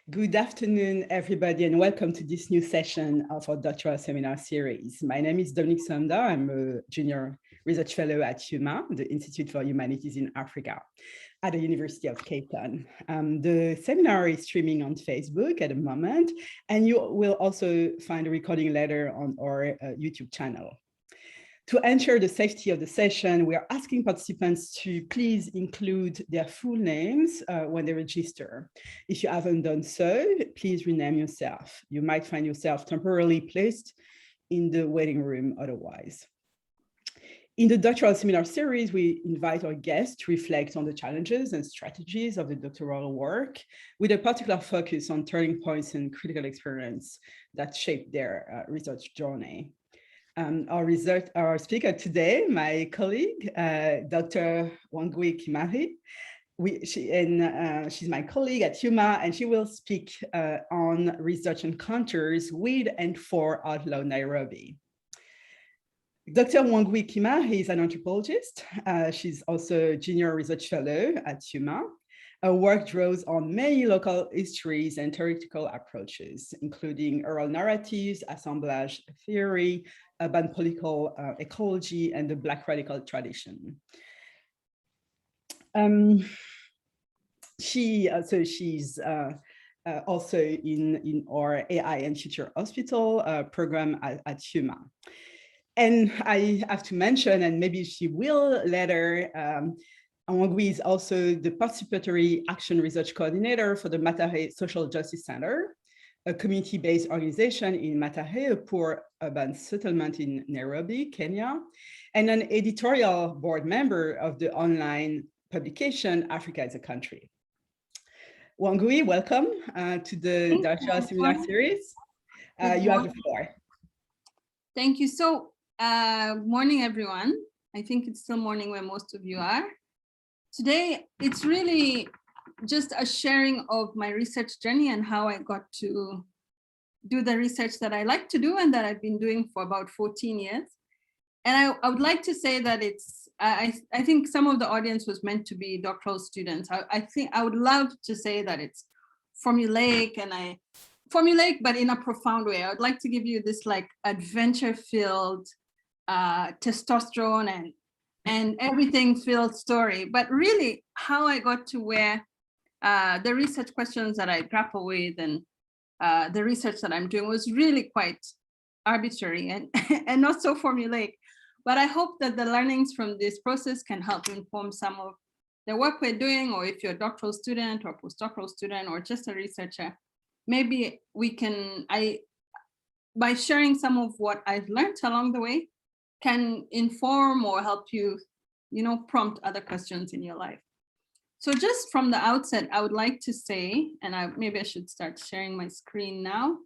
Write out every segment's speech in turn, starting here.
Good afternoon, everybody, and welcome to this new session of our doctoral seminar series. My name is Dominique Sonda. I'm a junior research fellow at UMA, the Institute for Humanities in Africa, at the University of Cape Town. The seminar is streaming on Facebook at the moment, and you will also find a recording later on our YouTube channel. To ensure the safety of the session, we are asking participants to please include their full names when they register. If you haven't done so, please rename yourself. You might find yourself temporarily placed in the waiting room otherwise. In the doctoral seminar series, we invite our guests to reflect on the challenges and strategies of the doctoral work, with a particular focus on turning points and critical experience that shape their research journey. Our speaker today, my colleague, Dr. Wangui Kimari. She's my colleague at UMA, and she will speak on research encounters with and for outlaw Nairobi. Dr. Wangui Kimari is an anthropologist. She's also a junior research fellow at UMA. Her work draws on many local histories and theoretical approaches, including oral narratives, assemblage theory, urban political ecology, and the Black radical tradition. She's also in our AI and Future Hospital program at UMA. And I have to mention, and maybe she will later, Wangui is also the Participatory Action Research Coordinator for the Madari Social Justice Center, a community-based organization in Madari, a poor urban settlement in Nairobi, Kenya, and an editorial board member of the online publication Africa as a Country. Wangui, welcome to the doctoral seminar series. You have the floor. Thank you. So, morning, everyone. I think it's still morning where most of you are. Today, it's really just a sharing of my research journey and how I got to do the research that I like to do and that I've been doing for about 14 years. And I would like to say that I think some of the audience was meant to be doctoral students. I think I would love to say that it's formulaic, but in a profound way. I would like to give you this like adventure-filled, testosterone and everything filled story, but really how I got to where the research questions that I grapple with and the research that I'm doing was really quite arbitrary and not so formulaic. But I hope that the learnings from this process can help inform some of the work we're doing, or if you're a doctoral student or postdoctoral student or just a researcher, maybe we can, by sharing some of what I've learned along the way, can inform or help you, prompt other questions in your life. So just from the outset, I would like to say, and maybe I should start sharing my screen now.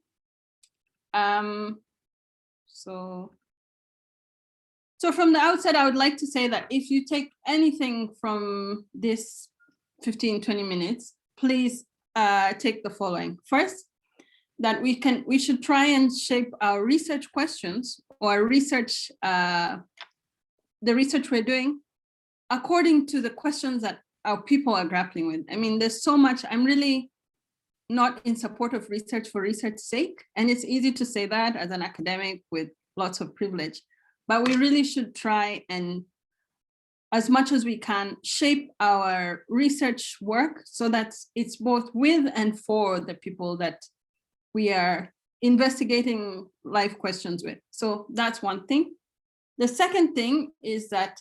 So from the outset, I would like to say that if you take anything from this 15, 20 minutes, please take the following. First, that we should try and shape our research questions or research, the research we're doing according to the questions that our people are grappling with. I mean, there's so much. I'm really not in support of research for research's sake. And it's easy to say that as an academic with lots of privilege, but we really should try and, as much as we can, shape our research work so that it's both with and for the people that we are investigating life questions with. So that's one thing. The second thing is that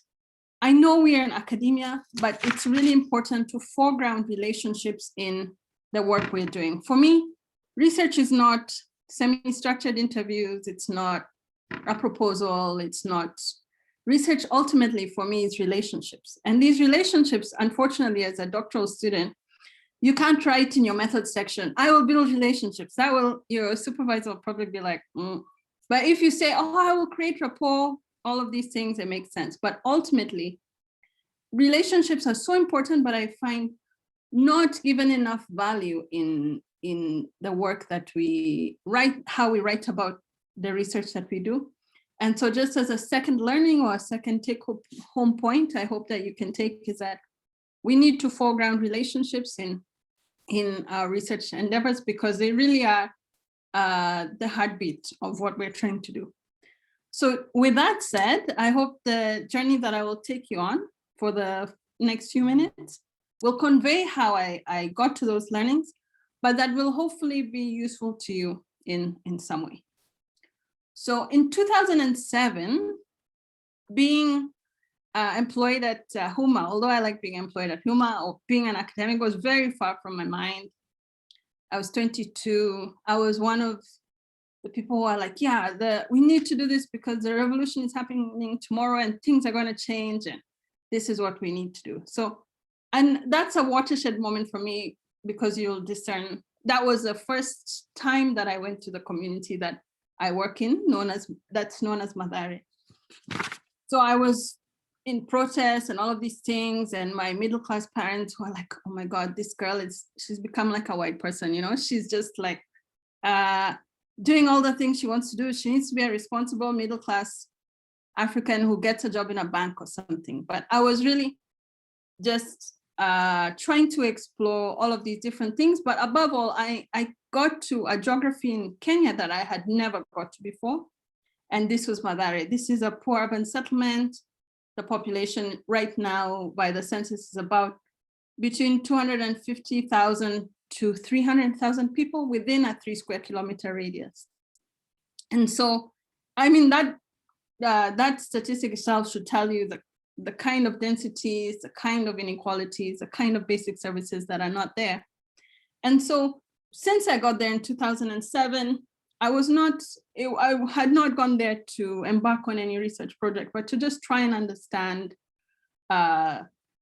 I know we are in academia, but it's really important to foreground relationships in the work we're doing. For me, research is not semi-structured interviews, it's not a proposal, it's not research. Ultimately, for me, is relationships. And these relationships, unfortunately, as a doctoral student, you can't write in your methods section, I will build relationships. That will, your supervisor will probably be like, But if you say, oh, I will create rapport, all of these things, it makes sense. But ultimately, relationships are so important, but I find not given enough value in the work that we write, how we write about the research that we do. And so just as a second learning or a second take home point, I hope that you can take is that we need to foreground relationships in in our research endeavors, because they really are the heartbeat of what we're trying to do. So with that said, I hope the journey that I will take you on for the next few minutes will convey how I got to those learnings, but that will hopefully be useful to you in some way. So in 2007, being employed at HUMA, although I like being employed at HUMA, or being an academic was very far from my mind. I was 22. I was one of the people who are like, yeah, we need to do this because the revolution is happening tomorrow and things are going to change and this is what we need to do. So, and that's a watershed moment for me, because you'll discern, that was the first time that I went to the community that I work in, that's known as Madari. So I was in protest and all of these things, and my middle-class parents were like, oh my God, this girl she's become like a white person, you know, she's just like doing all the things she wants to do. She needs to be a responsible middle-class African who gets a job in a bank or something. But I was really just trying to explore all of these different things. But above all, I got to a geography in Kenya that I had never got to before. And this was Madari. This is a poor urban settlement. The population right now by the census is about between 250,000 to 300,000 people within a 3 square kilometer radius. And so, I mean, that statistic itself should tell you the kind of densities, the kind of inequalities, the kind of basic services that are not there. And so since I got there in 2007, I had not gone there to embark on any research project, but to just try and understand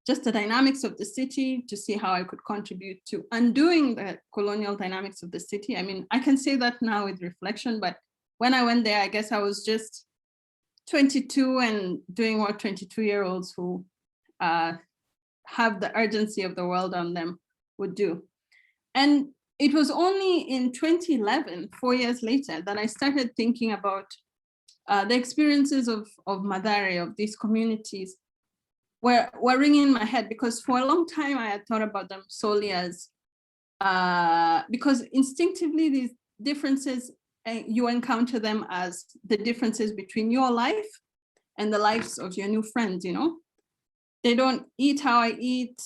just the dynamics of the city, to see how I could contribute to undoing the colonial dynamics of the city. I mean, I can say that now with reflection, but when I went there, I guess I was just 22 and doing what 22-year-olds who have the urgency of the world on them would do. And it was only in 2011, 4 years later, that I started thinking about the experiences of Madari, of these communities, were ringing in my head, because for a long time I had thought about them solely as, because instinctively these differences, you encounter them as the differences between your life and the lives of your new friends, you know? They don't eat how I eat,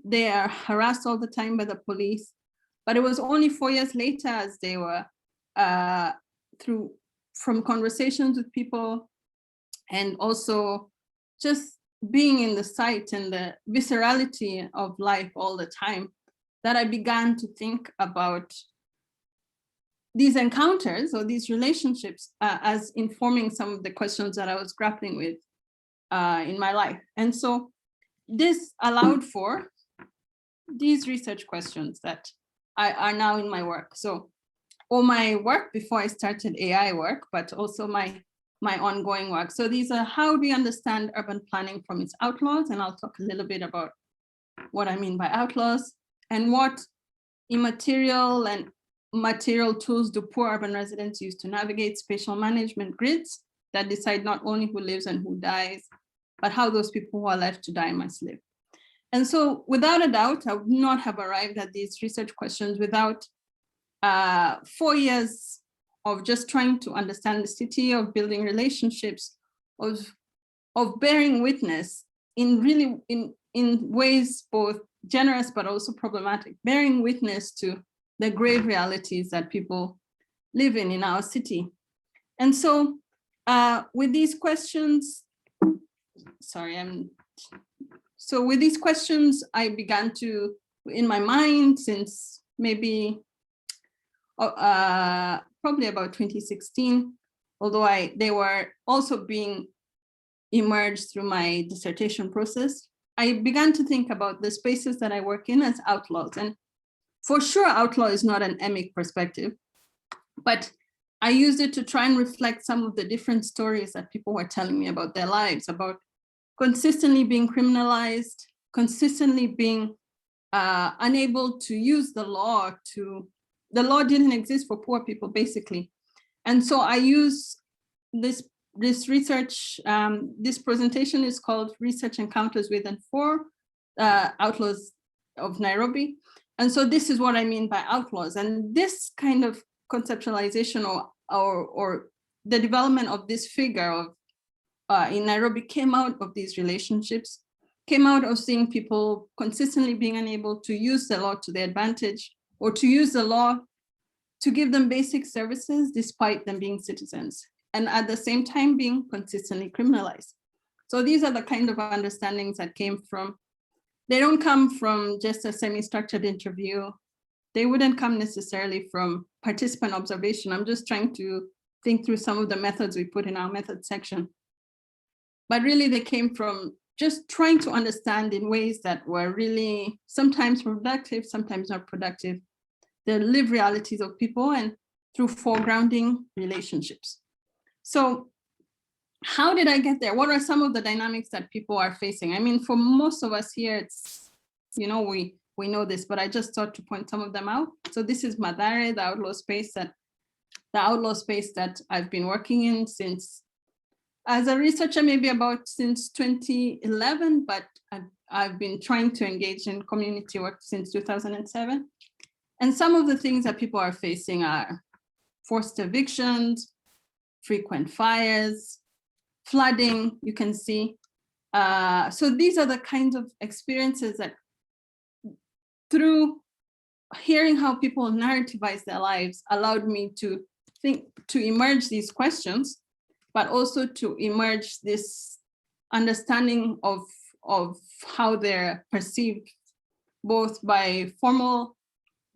they are harassed all the time by the police. But it was only 4 years later, as they were from conversations with people, and also just being in the sight and the viscerality of life all the time, that I began to think about these encounters or these relationships as informing some of the questions that I was grappling with in my life. And so this allowed for these research questions that are now in my work. So, or my work before I started AI work, but also my ongoing work. So these are, how do we understand urban planning from its outlaws? And I'll talk a little bit about what I mean by outlaws, and what immaterial and material tools do poor urban residents use to navigate spatial management grids that decide not only who lives and who dies, but how those people who are left to die must live. And so without a doubt, I would not have arrived at these research questions without 4 years of just trying to understand the city, of building relationships, of bearing witness in ways both generous but also problematic, bearing witness to the grave realities that people live in our city. And so with these questions, so with these questions, I began to, in my mind, since maybe probably about 2016, although they were also being emerged through my dissertation process, I began to think about the spaces that I work in as outlaws. And for sure, outlaw is not an emic perspective, but I used it to try and reflect some of the different stories that people were telling me about their lives, about consistently being criminalized, consistently being unable to use the law the law didn't exist for poor people, basically. And so I use this research, this presentation is called Research Encounters with and for Outlaws of Nairobi. And so this is what I mean by outlaws. And this kind of conceptualization or the development of this figure of in Nairobi came out of these relationships, came out of seeing people consistently being unable to use the law to their advantage, or to use the law to give them basic services despite them being citizens, and at the same time being consistently criminalized. So these are the kind of understandings that came from, they don't come from just a semi-structured interview. They wouldn't come necessarily from participant observation. I'm just trying to think through some of the methods we put in our method section. But really they came from just trying to understand in ways that were really sometimes productive, sometimes not productive, the lived realities of people, and through foregrounding relationships. So how did I get there? What are some of the dynamics that people are facing? I mean, for most of us here, it's, we know this, but I just thought to point some of them out. So this is Madari, the outlaw space that I've been working in since, as a researcher, maybe about since 2011, but I've been trying to engage in community work since 2007. And some of the things that people are facing are forced evictions, frequent fires, flooding, you can see. So these are the kinds of experiences that, through hearing how people narrativize their lives, allowed me to think, to emerge these questions, but also to emerge this understanding of how they're perceived, both by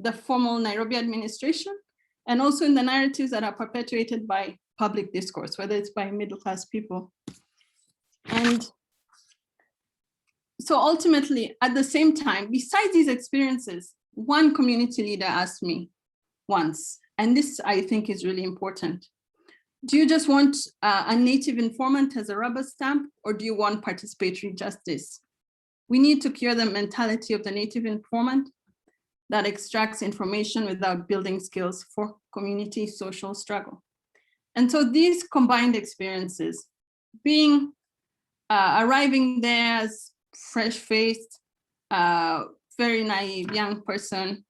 the formal Nairobi administration, and also in the narratives that are perpetuated by public discourse, whether it's by middle-class people. And so ultimately, at the same time, besides these experiences, one community leader asked me once, and this I think is really important: do you just want a native informant as a rubber stamp, or do you want participatory justice? We need to cure the mentality of the native informant that extracts information without building skills for community social struggle. And so these combined experiences, arriving there as fresh-faced, very naive young person,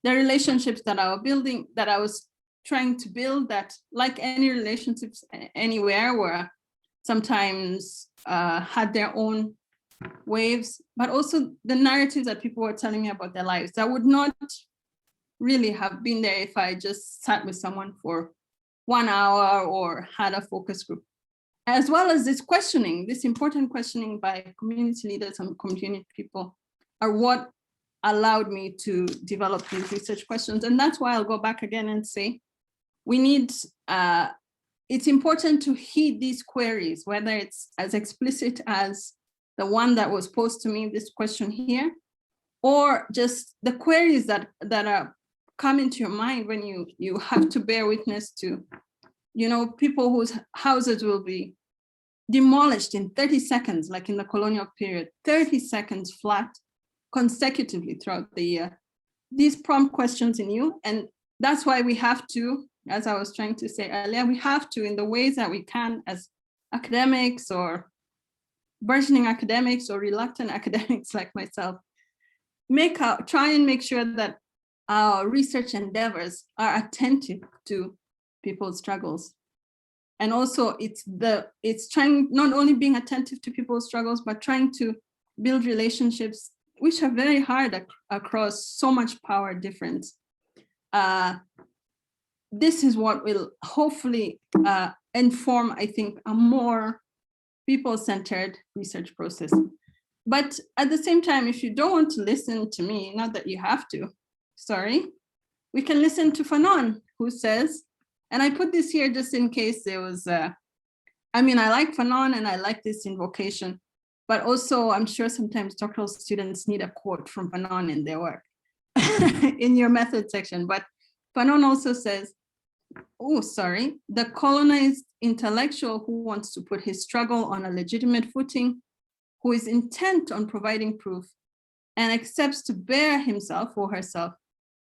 the relationships that I was building, that I was trying to build, that, like any relationships anywhere, were sometimes had their own waves, but also the narratives that people were telling me about their lives that would not really have been there if I just sat with someone for 1 hour or had a focus group, as well as this questioning, this important questioning by community leaders and community people, are what allowed me to develop these research questions. And that's why I'll go back again and say, we need, it's important to heed these queries, whether it's as explicit as the one that was posed to me, this question here, or just the queries that are come into your mind when you have to bear witness to, people whose houses will be demolished in 30 seconds, like in the colonial period, 30 seconds flat, consecutively throughout the year. These prompt questions in you, and that's why we have to, as I was trying to say earlier, we have to, in the ways that we can as academics or burgeoning academics or reluctant academics like myself, try and make sure that our research endeavors are attentive to people's struggles. And also it's trying, not only being attentive to people's struggles, but trying to build relationships which are very hard across so much power difference. This is what will hopefully inform, I think, a more people-centered research process. But at the same time, if you don't want to listen to me, not that you have to, sorry, we can listen to Fanon, who says, and I put this here just in case there was, I like Fanon and I like this invocation, but also I'm sure sometimes doctoral students need a quote from Fanon in their work, in your method section. But Fanon also says, the colonized intellectual who wants to put his struggle on a legitimate footing, who is intent on providing proof and accepts to bear himself or herself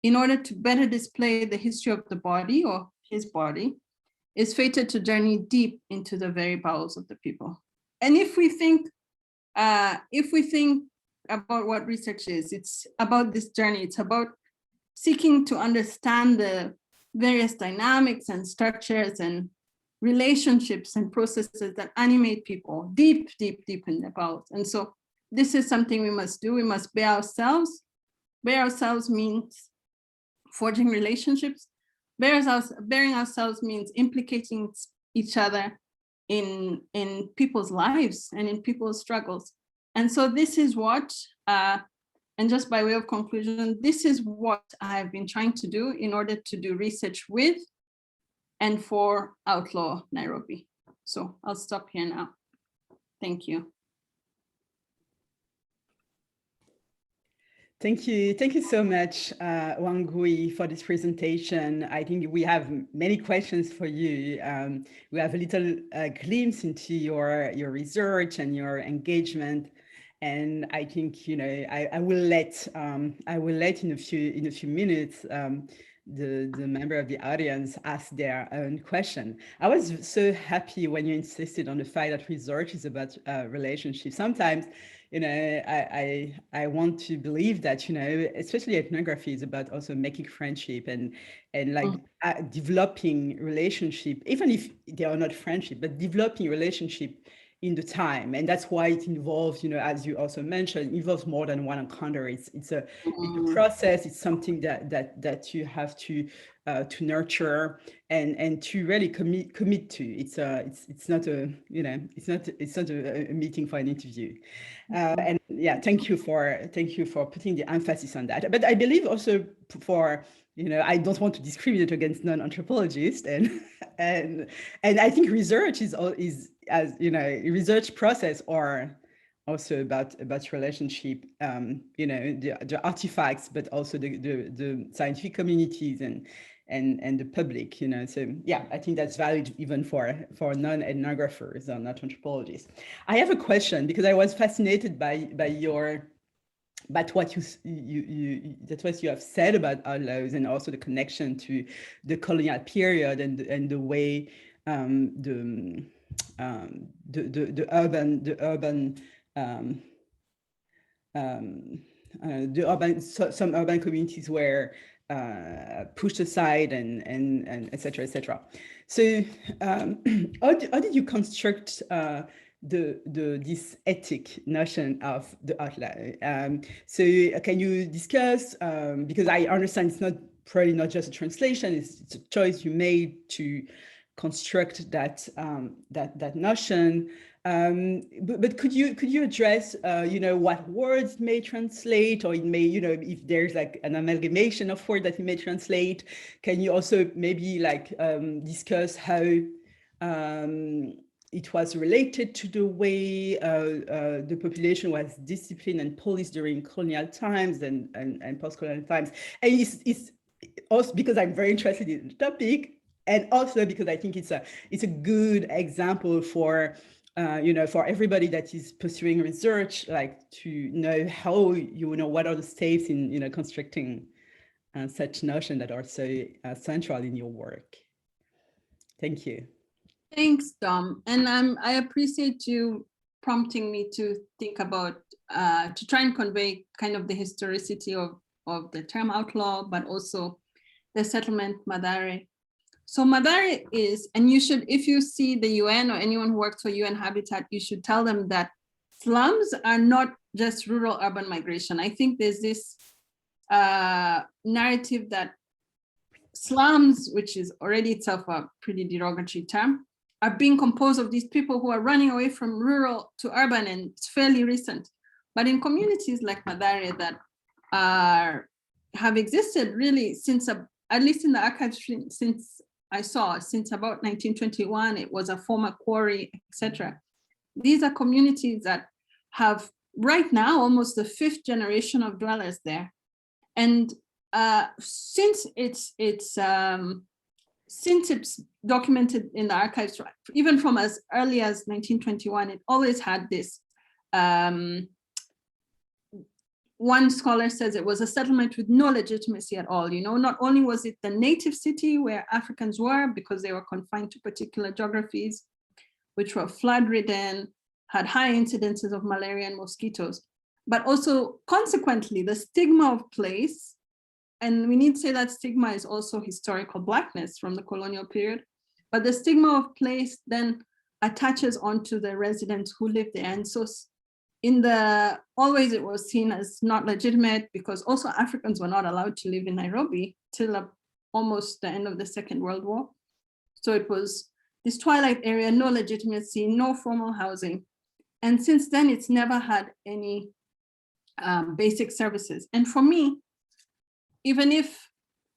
in order to better display the history of the body or his body, is fated to journey deep into the very bowels of the people. And if we think about what research is. It's about this journey. It's about seeking to understand the various dynamics and structures and relationships and processes that animate people deep, deep, deep in their bowels. And so this is something we must do. We must bear ourselves. Bear ourselves means forging relationships. Bearing ourselves means implicating each other in people's lives and in people's struggles. And so this is what, and just by way of conclusion, this is what I've been trying to do in order to do research with and for Outlaw Nairobi. So I'll stop here now. Thank you. Thank you so much, Wangui, for this presentation. I think we have many questions for you. We have a little glimpse into your research and your engagement, and I think I will let in a few minutes the member of the audience ask their own question. I was so happy when you insisted on the fact that research is about relationships. Sometimes, I want to believe that, especially ethnography is about also making friendship and like developing relationship, even if they are not friendship, but developing relationship in the time. And that's why it involves, as you also mentioned, involves more than one encounter. It's a process. It's something that you have to nurture and to really commit to. It's not a a meeting for an interview. And yeah, thank you for putting the emphasis on that. But I believe also for I don't want to discriminate against non-anthropologists, and I think research is as research process are also about relationship, the artifacts, but also the scientific communities and the public, so yeah, I think that's valid even for non-ethnographers or not anthropologists. I have a question because I was fascinated by what you have said about outlaws and also the connection to the colonial period and the way the some urban communities were pushed aside and et cetera. So how did you construct this ethic notion of the outlaw? So can you discuss, because I understand it's probably not just a translation, it's a choice you made to construct that notion. But could you address, what words may translate, or it may, if there's like an amalgamation of words that it may translate? Can you also maybe discuss how it was related to the way the population was disciplined and policed during colonial times and post-colonial times? And it's also because I'm very interested in the topic, and also because I think it's a good example for for everybody that is pursuing research, like to know how what are the steps in constructing such notions that are so central in your work. Thank you. Thanks, Dom. And I appreciate you prompting me to think about to try and convey kind of the historicity of the term outlaw, but also the settlement Madari. So Madari is, and you should, if you see the UN or anyone who works for UN Habitat, you should tell them that slums are not just rural urban migration. I think there's this narrative that slums, which is already itself a pretty derogatory term, are being composed of these people who are running away from rural to urban, and it's fairly recent. But in communities like Madari that have existed really since, at least in the archives, since about 1921, it was a former quarry, etc. These are communities that have right now almost the 5th generation of dwellers there. And since it's documented in the archives, even from as early as 1921, it always had this. One scholar says it was a settlement with no legitimacy at all. Not only was it the native city where Africans were, because they were confined to particular geographies, which were flood-ridden, had high incidences of malaria and mosquitoes, but also consequently the stigma of place, and we need to say that stigma is also historical Blackness from the colonial period, but the stigma of place then attaches onto the residents who live there. And so always it was seen as not legitimate, because also Africans were not allowed to live in Nairobi till almost the end of the Second World War. So it was this twilight area, no legitimacy, no formal housing. And since then, it's never had any basic services. And for me, even if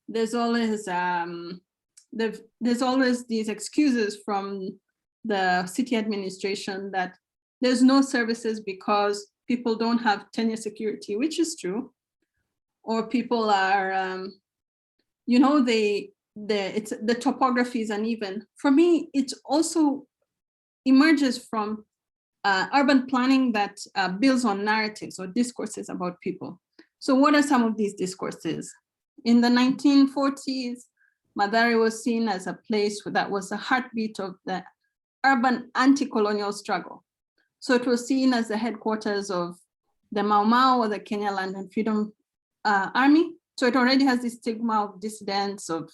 there's always these excuses from the city administration that there's no services because people don't have tenure security, which is true, or people are, the topography is uneven. For me, it also emerges from urban planning that builds on narratives or discourses about people. So what are some of these discourses? In the 1940s, Madari was seen as a place that was the heartbeat of the urban anti-colonial struggle. So it was seen as the headquarters of the Mau Mau, or the Kenya Land and Freedom Army. So it already has this stigma of dissidents, of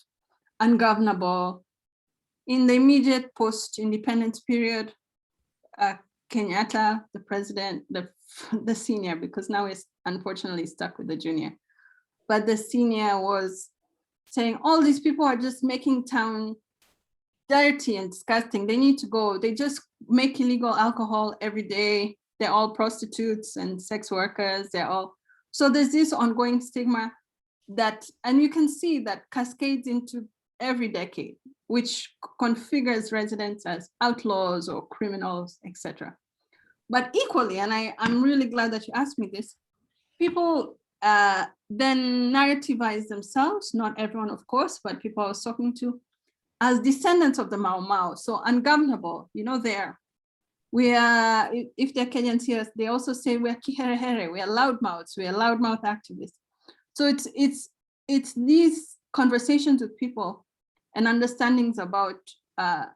ungovernable. In the immediate post-independence period, Kenyatta, the president, the senior, because now he's unfortunately stuck with the junior, but the senior was saying, all these people are just making town dirty and disgusting. They need to go. They just make illegal alcohol every day. They're all prostitutes and sex workers. So there's this ongoing stigma that, and you can see that cascades into every decade, which configures residents as outlaws or criminals, etc. But equally, and I'm really glad that you asked me this, people then narrativize themselves, not everyone, of course, but people I was talking to, as descendants of the Mau Mau, so ungovernable, we are, if they're Kenyans here, they also say we're kiherehere, we are loudmouths, we are loudmouth activists. So it's these conversations with people and understandings about how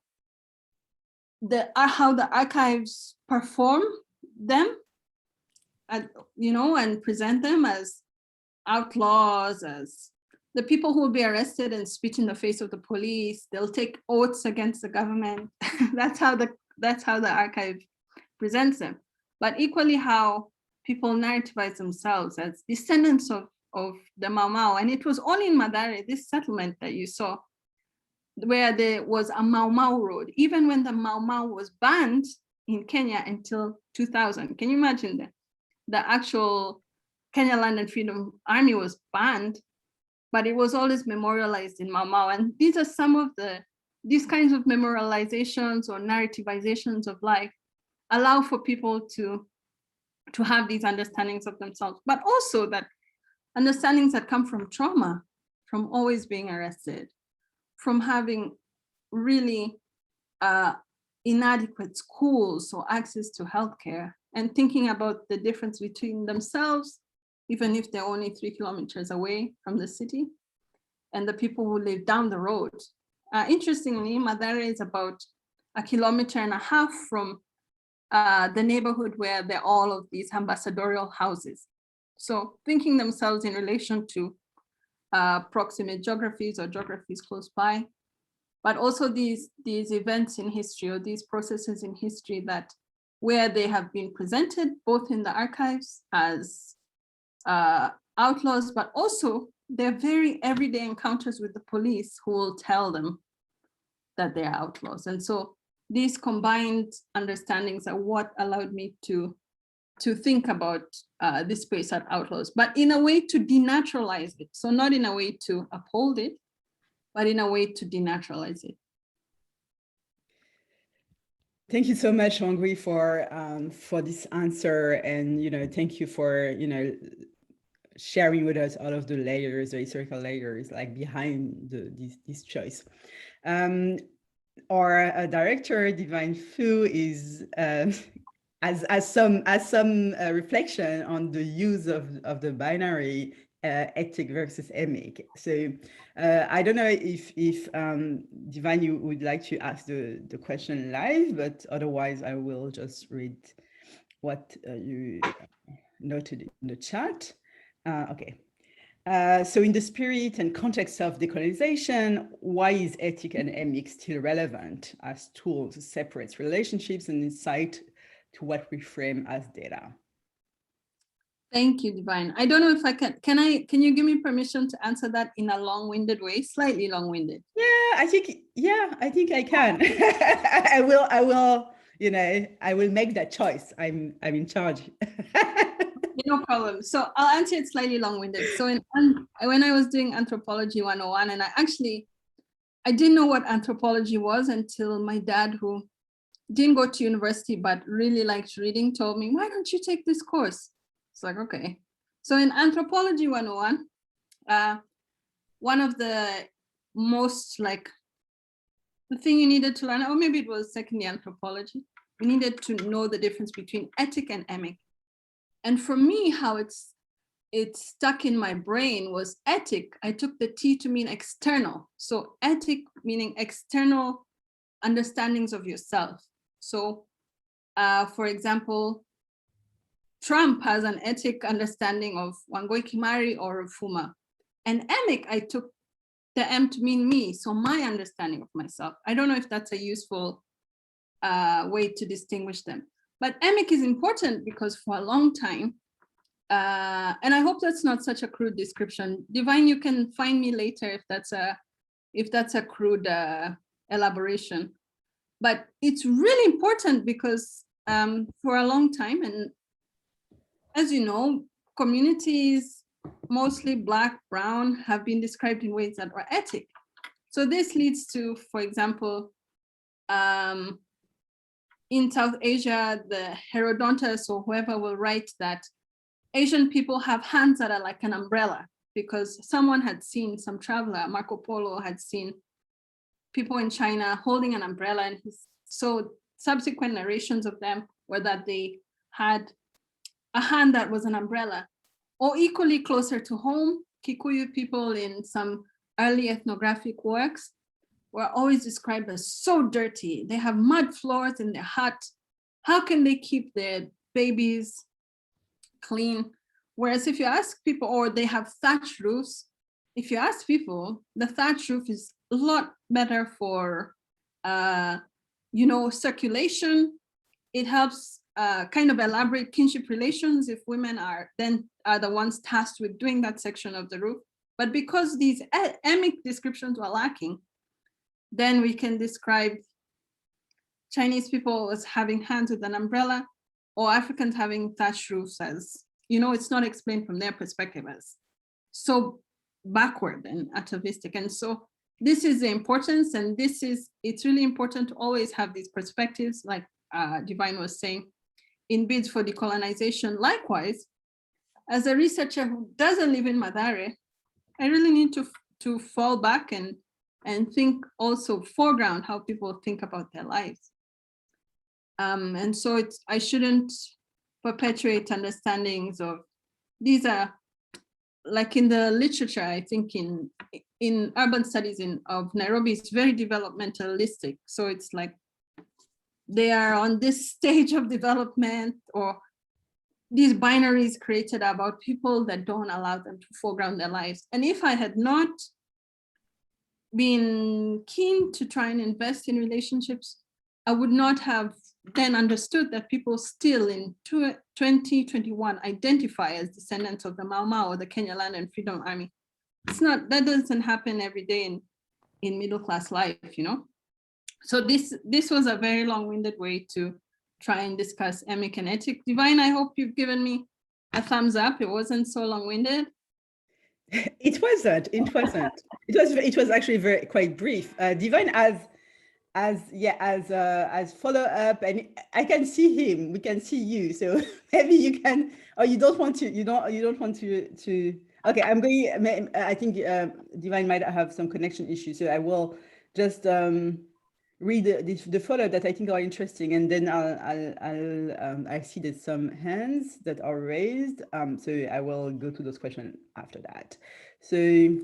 the archives perform them, and present them as outlaws, as the people who will be arrested and spit in the face of the police. They'll take oaths against the government. That's how the archive presents them. But equally, how people narrativize themselves as descendants of the Mau Mau. And it was only in Madari, this settlement that you saw, where there was a Mau Mau road, even when the Mau Mau was banned in Kenya until 2000. Can you imagine that? The actual Kenya Land and Freedom Army was banned, but it was always memorialized in Mau Mau. And these are some of these kinds of memorializations or narrativizations of life allow for people to have these understandings of themselves, but also that understandings that come from trauma, from always being arrested, from having really inadequate schools or access to healthcare, and thinking about the difference between themselves, even if they're only 3 kilometers away from the city, and the people who live down the road. Interestingly, Madari is about 1.5 kilometers from the neighborhood where there are all of these ambassadorial houses. So thinking themselves in relation to proximate geographies or geographies close by, but also these events in history or these processes in history that where they have been presented both in the archives as outlaws, but also their very everyday encounters with the police who will tell them that they are outlaws. And so these combined understandings are what allowed me to think about this space as outlaws, but in a way to denaturalize it. So not in a way to uphold it, but in a way to denaturalize it. Thank you so much, Wangui, for this answer, and thank you for sharing with us all of the layers, the historical layers, like behind this choice. Our director, Divine Fu, is as some reflection on the use of the binary Attic versus Emic. So I don't know if Divine, you would like to ask the question live, but otherwise I will just read what you noted in the chat. Okay. So in the spirit and context of decolonization, why is Attic and Emic still relevant as tools to separate relationships and insight to what we frame as data? Thank you, Divine. I don't know if I can you give me permission to answer that in a long-winded way, slightly long-winded? Yeah, I think I can. I will, you know, I will make that choice. I'm in charge. No problem. So I'll answer it slightly long-winded. So when I was doing Anthropology 101, and I didn't know what anthropology was until my dad, who didn't go to university but really liked reading, told me, why don't you take this course? It's like, okay. So in Anthropology 101, one of the most the thing you needed to learn, or maybe it was second year anthropology, we needed to know the difference between Attic and Emic. And for me, how it stuck in my brain was Attic. I took the T to mean external. So Attic meaning external understandings of yourself. So for example, Trump has an Attic understanding of Wangui Kimari or Fuma. And Emic, I took the M to mean me. So my understanding of myself. I don't know if that's a useful way to distinguish them. But Emic is important because for a long time, and I hope that's not such a crude description. Divine, you can find me later if that's a crude elaboration. But it's really important because for a long time, and as you know, communities, mostly Black, brown, have been described in ways that are Attic. So this leads to, for example, in South Asia, the Herodotus or whoever will write that Asian people have hands that are like an umbrella, because someone had seen, some traveler, Marco Polo, had seen people in China holding an umbrella, and so subsequent narrations of them were that they had a hand that was an umbrella. Or equally closer to home, Kikuyu people in some early ethnographic works were always described as so dirty. They have mud floors in their hut. How can they keep their babies clean? Whereas if you ask people, or they have thatch roofs, if you ask people, the thatch roof is a lot better for, circulation. It helps kind of elaborate kinship relations if women are the ones tasked with doing that section of the roof. But because these emic descriptions were lacking, then we can describe Chinese people as having hands with an umbrella, or Africans having thatched roofs as, it's not explained from their perspective as so backward and atavistic. And so this is the importance, and it's really important to always have these perspectives, like Divine was saying, in bids for decolonization. Likewise, as a researcher who doesn't live in Madari, I really need to fall back and think also foreground how people think about their lives. And so I shouldn't perpetuate understandings of, these are like in the literature, I think in urban studies of Nairobi, it's very developmentalistic. So it's like they are on this stage of development, or these binaries created about people that don't allow them to foreground their lives. And if I had not been keen to try and invest in relationships, I would not have then understood that people still in 2021 identify as descendants of the Mau Mau or the Kenya Land and Freedom Army. That doesn't happen every day in middle class life, So this was a very long-winded way to try and discuss emic and Attic. Divine, I hope you've given me a thumbs up. It wasn't so long-winded. It wasn't. It was actually quite brief. Divine as follow up, and I can see him. We can see you. So maybe you can, or you don't want to. You don't want to. Okay, I'm going. I think Divine might have some connection issues, so I will just read the follow that I think are interesting, and then I see there's some hands that are raised, so I will go to those questions after that. So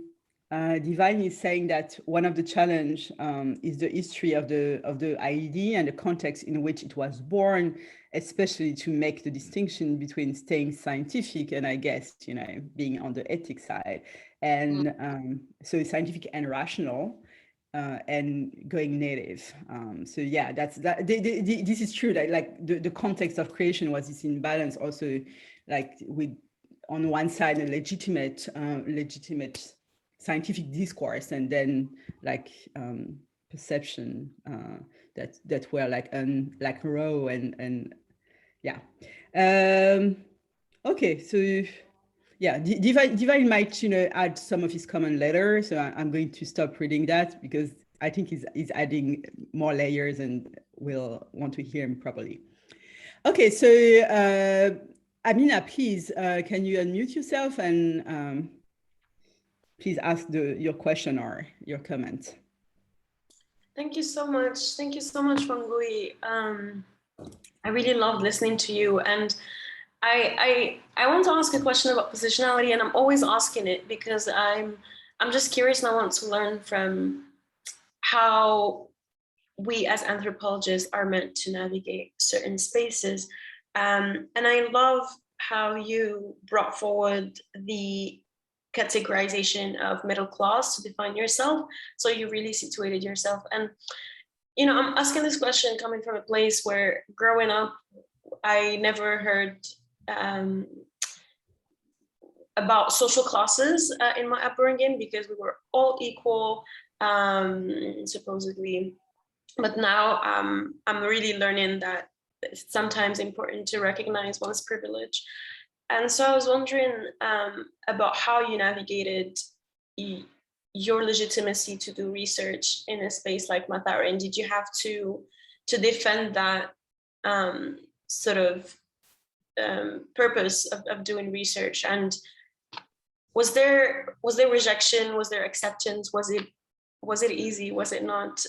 Divine is saying that one of the challenge is the history of the IED and the context in which it was born, especially to make the distinction between staying scientific and, I guess, being on the ethics side. And so scientific and rational and going native. So yeah, this is true that like the context of creation was this imbalance also, like with on one side a legitimate scientific discourse, and then like perception that were like raw and yeah. Okay, so yeah, Divine might add some of his comment later, so I'm going to stop reading that because I think he's adding more layers and we'll want to hear him properly. Okay, so Amina, please, can you unmute yourself and please ask your question or your comment. Thank you so much. Thank you so much, Wangui. I really loved listening to you, and I want to ask a question about positionality, and I'm always asking it because I'm just curious and I want to learn from how we as anthropologists are meant to navigate certain spaces. And I love how you brought forward the categorization of middle class to define yourself. So you really situated yourself. And, I'm asking this question coming from a place where growing up, I never heard about social classes in my upbringing because we were all equal, supposedly. But now I'm really learning that it's sometimes important to recognize one's privilege. And so I was wondering about how you navigated your legitimacy to do research in a space like Madari, and did you have to defend that sort of purpose of doing research? And was there rejection? Was there acceptance? Was it easy? Was it not?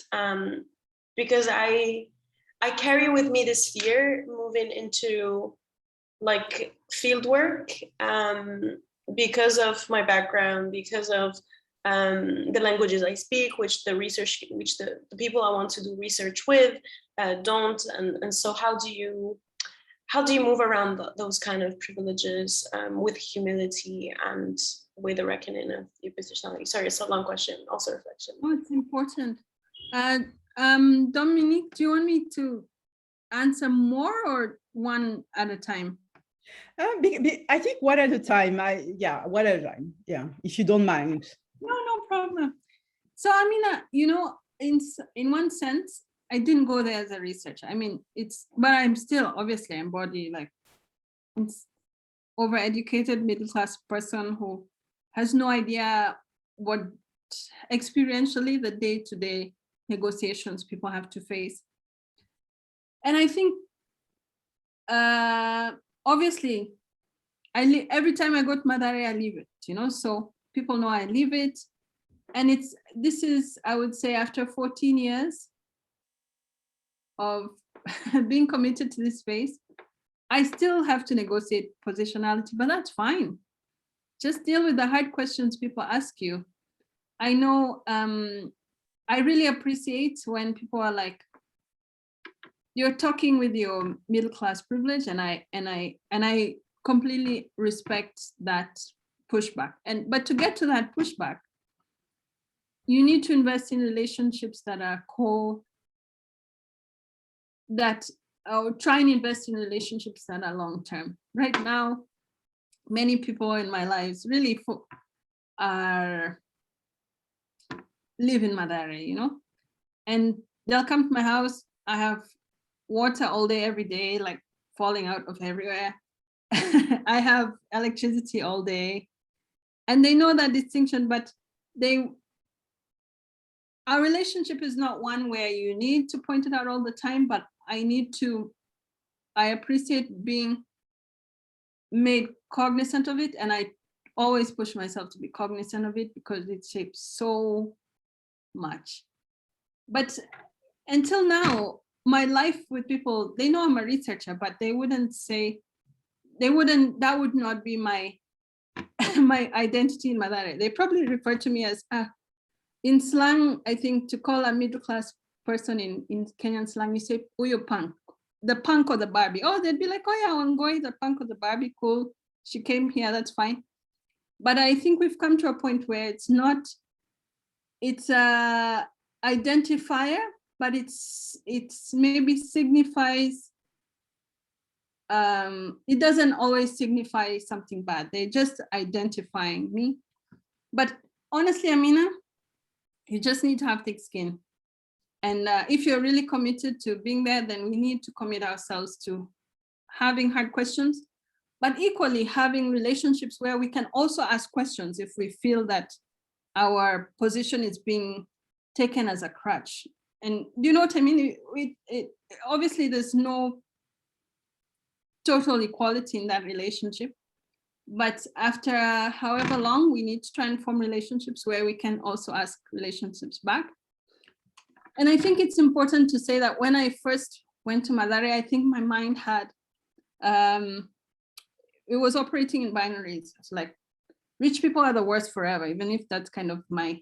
Because I carry with me this fear moving into like field work because of my background, because of the languages I speak, which the people I want to do research with don't. And so how do you move around those kind of privileges with humility and with a reckoning of your positionality? Sorry, it's a long question, also reflection. Oh, it's important. Dominique, do you want me to answer more or one at a time? I think one at a time. One at a time. Yeah, if you don't mind. No problem. So I mean, in one sense, I didn't go there as a researcher. I mean, but I'm still obviously embody like overeducated middle class person who has no idea what experientially the day-to-day negotiations people have to face. And I think obviously every time I go to Madari, I leave it, so people know I leave it. And this is, I would say, after 14 years of being committed to this space, I still have to negotiate positionality, but that's fine. Just deal with the hard questions people ask you. I know I really appreciate when people are like, you're talking with your middle class privilege, and I completely respect that pushback. But to get to that pushback, you need to invest in relationships that are try and invest in relationships that are long term. Right now, many people in my lives really live in Madari, and they'll come to my house. I have water all day, every day, like falling out of everywhere. I have electricity all day, and they know that distinction, but our relationship is not one where you need to point it out all the time, but I appreciate being made cognizant of it, and I always push myself to be cognizant of it because it shapes so much. But until now, my life with people, they know I'm a researcher, but that would not be my my identity in Madari. They probably refer to me as, in slang, I think to call a middle-class person in Kenyan slang, you say, Uyo punk, the punk or the Barbie. Oh, they'd be like, oh yeah, Wangui, the punk or the Barbie, cool. She came here, that's fine. But I think we've come to a point where it's a identifier, but it's maybe signifies, it doesn't always signify something bad. They're just identifying me. But honestly, Amina, you just need to have thick skin. And if you're really committed to being there, then we need to commit ourselves to having hard questions, but equally having relationships where we can also ask questions if we feel that our position is being taken as a crutch. And you know what I mean? Obviously, there's no total equality in that relationship. But after however long, we need to try and form relationships where we can also ask relationships back. And I think it's important to say that when I first went to Madari, I think my mind had, it was operating in binaries. It's like, rich people are the worst forever, even if that's kind of my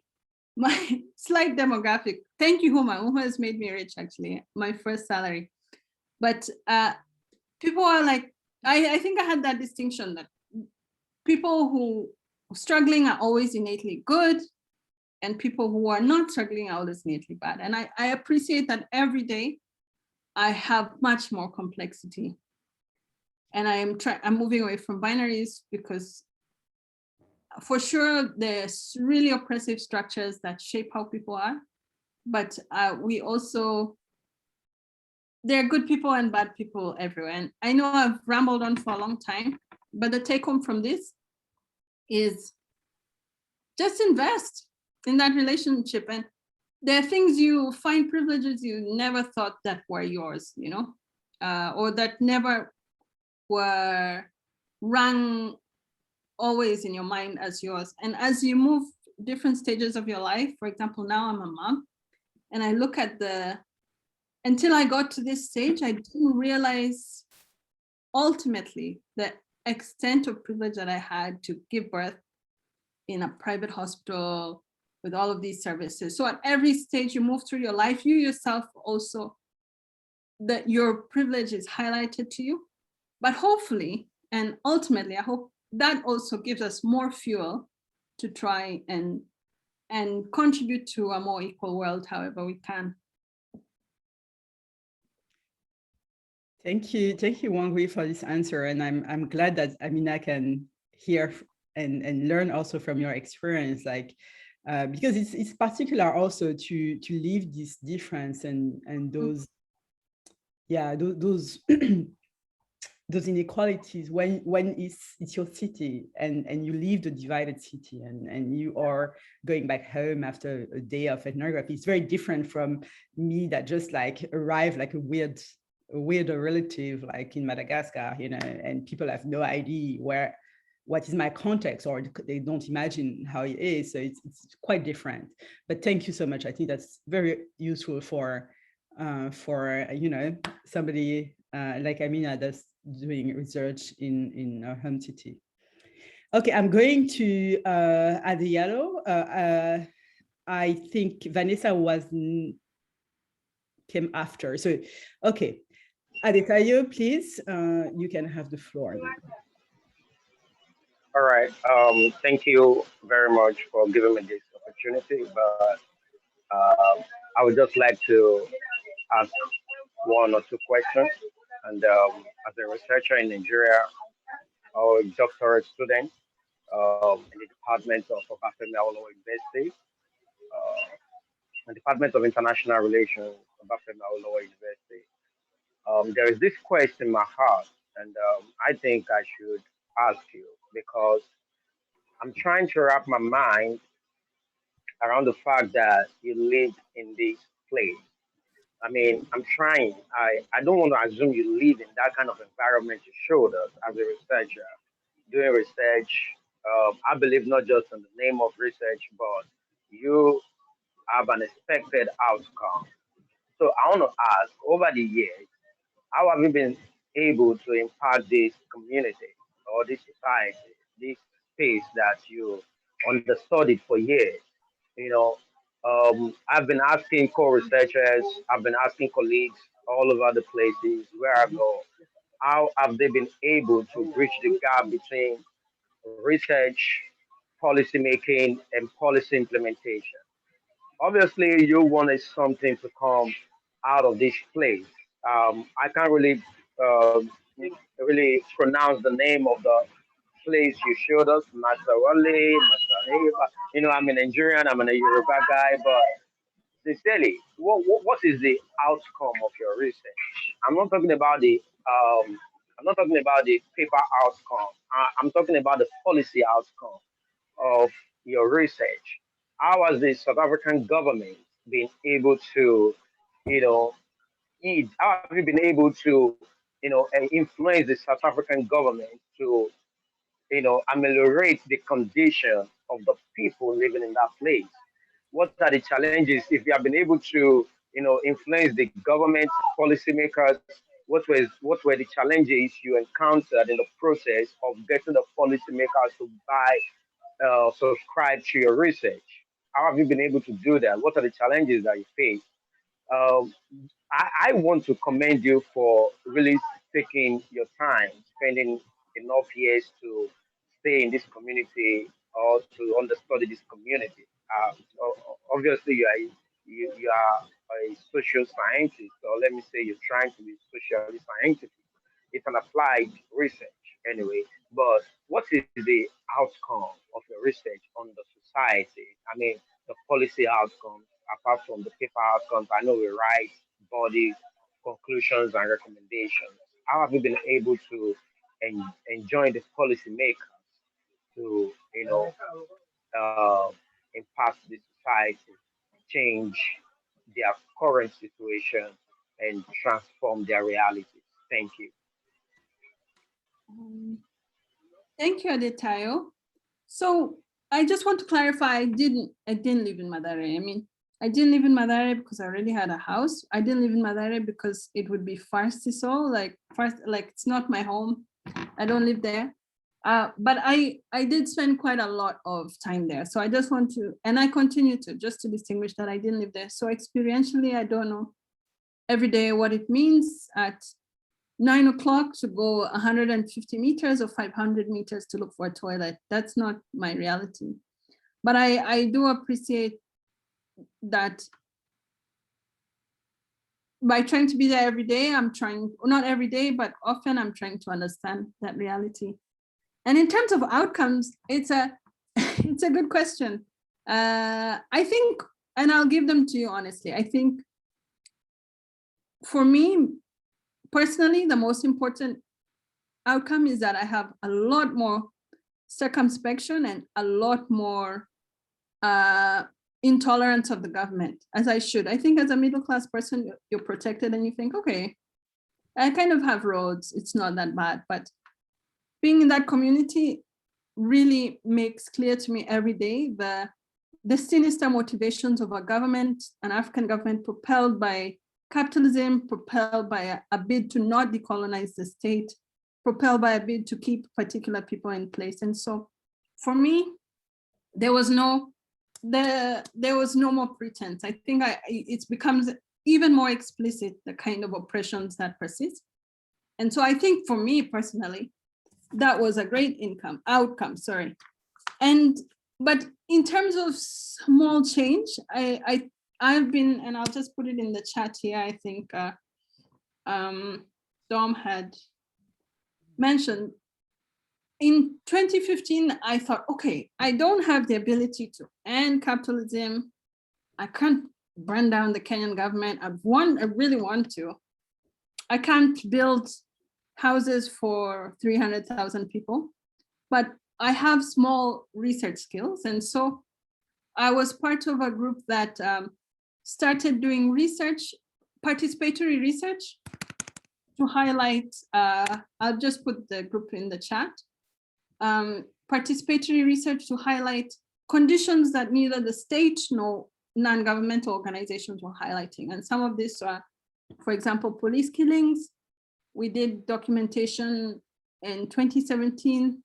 slight demographic. Thank you, Huma. Huma has made me rich, actually, my first salary. But people are like, I think I had that distinction that people who are struggling are always innately good, and people who are not struggling are always innately bad. And I appreciate that every day I have much more complexity. And I'm moving away from binaries because for sure there's really oppressive structures that shape how people are, but we also, there are good people and bad people everywhere. And I know I've rambled on for a long time, but the take home from this is just invest in that relationship. And there are things you find, privileges you never thought that were yours, you know, or that never were rang always in your mind as yours. And as you move different stages of your life, for example, now I'm a mom, and I look at until I got to this stage, I didn't realize ultimately the extent of privilege that I had to give birth in a private hospital with all of these services. So at every stage you move through your life, you yourself also, that your privilege is highlighted to you. But hopefully, and ultimately, I hope that also gives us more fuel to try and contribute to a more equal world however we can. Thank you, Wangui, for this answer. And I'm glad that Amina can hear and learn also from your experience, like because it's particular also to live this difference and those, yeah, those those inequalities when it's your city and you leave the divided city and you are going back home after a day of ethnography. It's very different from me that just like arrived like a weird relative like in Madagascar, you know, and people have no idea what is my context, or they don't imagine how it is. So it's quite different. But thank you so much. I think that's very useful for you know, somebody like Amina that's doing research in our home city. Okay, I'm going to Adriano. I think Vanessa came after. So, okay, Adetayo, please, you can have the floor. All right. Thank you very much for giving me this opportunity. But I would just like to ask one or two questions. And as a researcher in Nigeria, or a doctorate student in the Department of Obafemi Awolowo University, the Department of International Relations, Obafemi Awolowo University, there is this question in my heart, and I think I should ask you because I'm trying to wrap my mind around the fact that you live in this place. I mean, I'm trying. I don't want to assume you live in that kind of environment you showed us as a researcher. Doing research, I believe not just in the name of research, but you have an expected outcome. So I want to ask, over the years, how have you been able to impact this community or this society, this space that you understudied for years. You know, I've been asking co-researchers, I've been asking colleagues all over the places where I go, how have they been able to bridge the gap between research, policy making, and policy implementation? Obviously, you wanted something to come out of this place. I can't really pronounce the name of the place you showed us, Masawale, Masareba. I'm a Nigerian, I'm a Yoruba guy, but sincerely, what is the outcome of your research? I'm not talking about I'm not talking about the paper outcome. I'm talking about the policy outcome of your research. How has the South African government been able to, you know, how have you been able to, influence the South African government to, ameliorate the condition of the people living in that place? What are the challenges if you have been able to, influence the government policymakers? What were the challenges you encountered in the process of getting the policymakers to subscribe to your research? How have you been able to do that? What are the challenges that you face? Um, I want to commend you for really taking your time, spending enough years to stay in this community or to understudy this community. Obviously, you are a social scientist, or let me say you're trying to be socially scientific. It's an applied research anyway. But what is the outcome of your research on the society? I mean, the policy outcomes, apart from the paper outcomes. I know we write body conclusions and recommendations. How have you been able to enjoin the policymakers to, uh, impact the society, change their current situation, and transform their realities? Thank you. Thank you, Adetayo. So I just want to clarify, I didn't live in Madari. I mean, I didn't live in Madari because I already had a house. I didn't live in Madari because it would be like it's not my home. I don't live there. But I did spend quite a lot of time there. So I just want to, and I continue to, just to distinguish that I didn't live there. So experientially, I don't know every day what it means at 9 o'clock to go 150 meters or 500 meters to look for a toilet. That's not my reality. But I do appreciate that by trying to be there every day, I'm trying, not every day, but often I'm trying to understand that reality. And in terms of outcomes, it's a good question. I think, and I'll give them to you honestly, I think for me, personally, the most important outcome is that I have a lot more circumspection and a lot more intolerance of the government, as I should. I think as a middle-class person, you're protected and you think, okay, I kind of have roads, it's not that bad. But being in that community really makes clear to me every day the sinister motivations of a government, an African government propelled by capitalism, propelled by a bid to not decolonize the state, propelled by a bid to keep particular people in place. And so for me, there was no more pretense. I think it becomes even more explicit, the kind of oppressions that persist. And so I think for me personally, that was a great outcome, sorry. But in terms of small change, I've been, and I'll just put it in the chat here, I think Dom had mentioned, in 2015, I thought, okay, I don't have the ability to end capitalism. I can't burn down the Kenyan government. I really want to. I can't build houses for 300,000 people, but I have small research skills. And so I was part of a group that started doing research, participatory research, to highlight, I'll just put the group in the chat, participatory research to highlight conditions that neither the state nor non-governmental organizations were highlighting. And some of this are, for example, police killings. We did documentation in 2017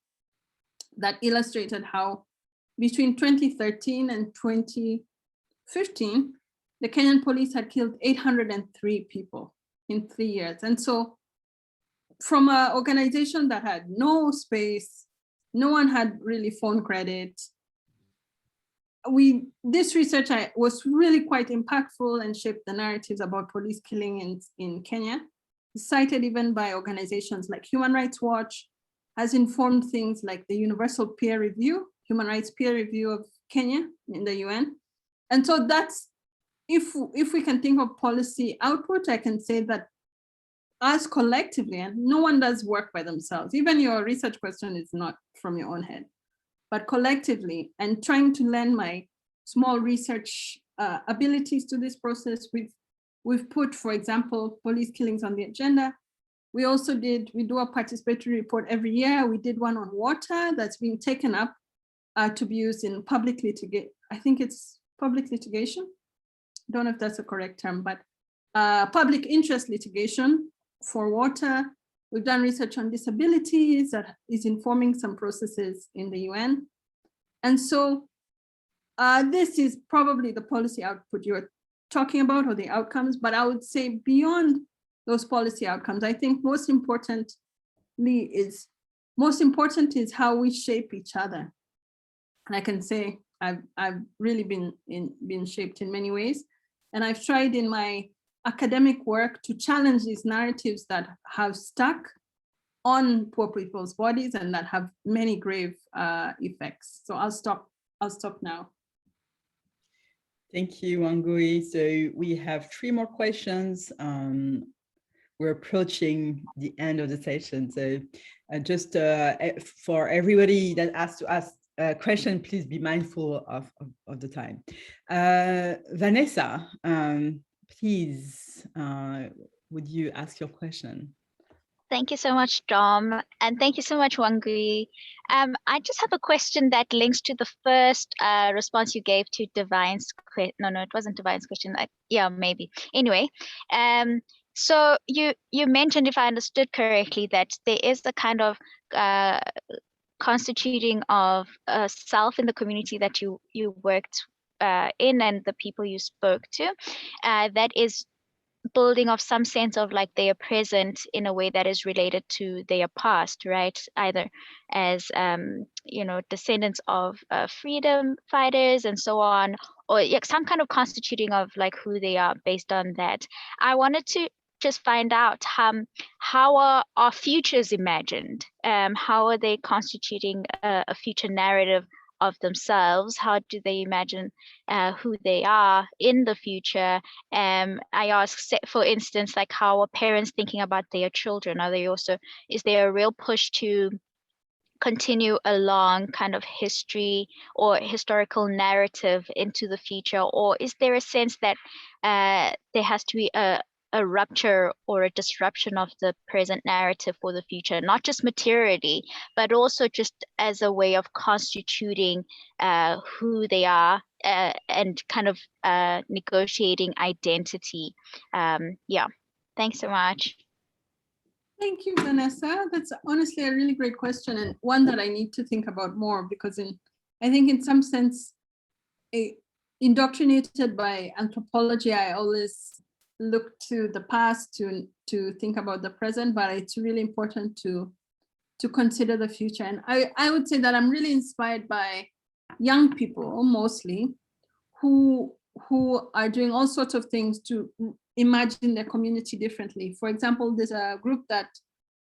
that illustrated how between 2013 and 2015, the Kenyan police had killed 803 people in 3 years. And so from an organization that had no space, no one had really phone credit, this research was really quite impactful and shaped the narratives about police killing in Kenya. Cited even by organizations like Human Rights Watch, has informed things like the Universal Peer Review, Human Rights Peer Review of Kenya in the UN. And so that's, if we can think of policy output, I can say that us collectively, and no one does work by themselves, even your research question is not from your own head, but collectively, and trying to lend my small research abilities to this process, we've put, for example, police killings on the agenda. We do a participatory report every year. We did one on water that's being taken up to be used in public litigation. I think it's public litigation. Don't know if that's a correct term, but public interest litigation for water. We've done research on disabilities that is informing some processes in the UN. And so this is probably the policy output you're talking about, or the outcomes, but I would say beyond those policy outcomes, I think most important is how we shape each other. And I can say I've really been shaped in many ways. And I've tried in my academic work to challenge these narratives that have stuck on poor people's bodies and that have many grave effects. So I'll stop now. Thank you, Wangui. So we have 3 more questions. We're approaching the end of the session. So just for everybody that has to ask a question, please be mindful of the time. Vanessa, please, would you ask your question? Thank you so much, Dom. And thank you so much, Wangui. I just have a question that links to the first response you gave to Divine's question. No, it wasn't Divine's question. Yeah, maybe. Anyway, so you mentioned, if I understood correctly, that there is a kind of constituting of a self in the community that you worked in and the people you spoke to, that is building of some sense of like their present in a way that is related to their past, right? Either as descendants of freedom fighters and so on, or some kind of constituting of like who they are based on that. I wanted to just find out how are our futures imagined? How are they constituting a future narrative of themselves? How do they imagine who they are in the future? I ask, for instance, like how are parents thinking about their children? Is there a real push to continue a long kind of history or historical narrative into the future? Or is there a sense that there has to be a rupture or a disruption of the present narrative for the future, not just materially, but also just as a way of constituting who they are and kind of negotiating identity? Thanks so much. Thank you, Vanessa. That's honestly a really great question, and one that I need to think about more, because I think in some sense, indoctrinated by anthropology, I always look to the past to think about the present, but it's really important to consider the future. And I would say that I'm really inspired by young people mostly who are doing all sorts of things to imagine their community differently. For example, there's a group that